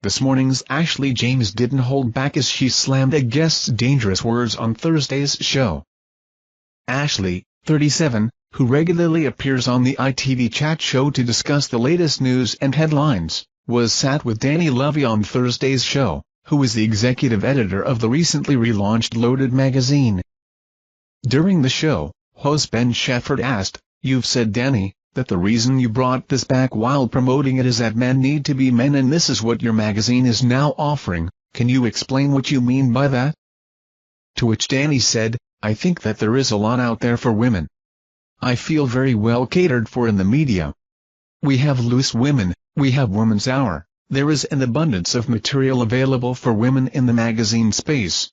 This Morning's Ashley James didn't hold back as she slammed a guest's dangerous words on Thursday's show. Ashley, 37, who regularly appears on the ITV chat show to discuss the latest news and headlines, was sat with Danny Levy on Thursday's show, who is the executive editor of the recently relaunched Loaded magazine. During the show, host Ben Shepherd asked, "You've said, Danny, that the reason you brought this back while promoting it is that men need to be men, and this is what your magazine is now offering. Can you explain what you mean by that?" To which Danny said, "I think that there is a lot out there for women. I feel very well catered for in the media. We have loose women, we have Women's Hour, there is an abundance of material available for women in the magazine space."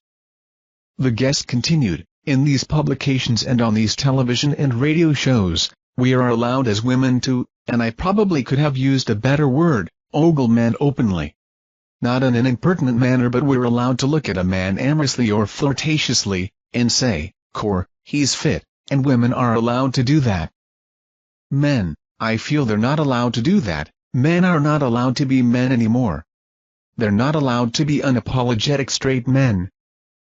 The guest continued, "In these publications and on these television and radio shows, we are allowed as women to, and I probably could have used a better word, ogle men openly. Not in an impertinent manner, but we're allowed to look at a man amorously or flirtatiously, and say, 'Core, he's fit,' and women are allowed to do that. Men, I feel they're not allowed to do that. Men are not allowed to be men anymore. They're not allowed to be unapologetic straight men.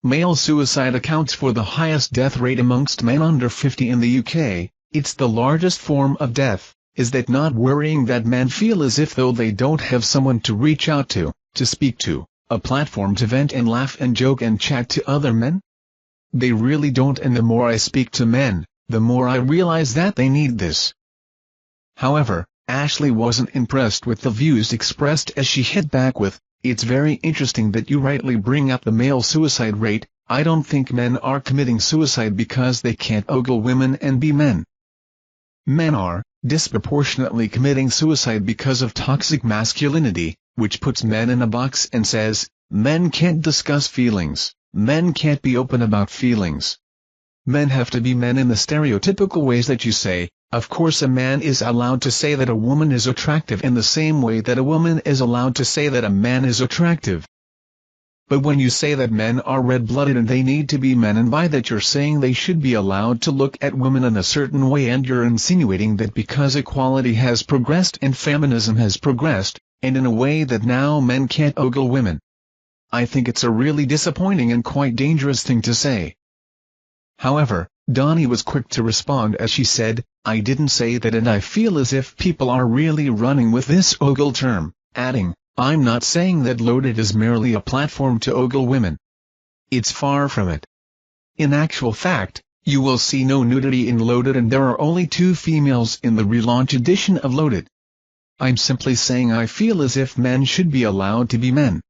Male suicide accounts for the highest death rate amongst men under 50 in the UK. It's the largest form of death. Is that not worrying that men feel as if though they don't have someone to reach out to speak to, a platform to vent and laugh and joke and chat to other men? They really don't, and the more I speak to men, the more I realize that they need this." However, Ashley wasn't impressed with the views expressed as she hit back with, "It's very interesting that you rightly bring up the male suicide rate. I don't think men are committing suicide because they can't ogle women and be men. Men are disproportionately committing suicide because of toxic masculinity, which puts men in a box and says, men can't discuss feelings, men can't be open about feelings. Men have to be men in the stereotypical ways that you say. Of course a man is allowed to say that a woman is attractive in the same way that a woman is allowed to say that a man is attractive. But when you say that men are red-blooded and they need to be men, and by that you're saying they should be allowed to look at women in a certain way, and you're insinuating that because equality has progressed and feminism has progressed, and in a way that now men can't ogle women. I think it's a really disappointing and quite dangerous thing to say." However, Donnie was quick to respond as she said, "I didn't say that, and I feel as if people are really running with this ogle term," adding, "I'm not saying that Loaded is merely a platform to ogle women. It's far from it. In actual fact, you will see no nudity in Loaded, and there are only 2 females in the relaunch edition of Loaded. I'm simply saying I feel as if men should be allowed to be men."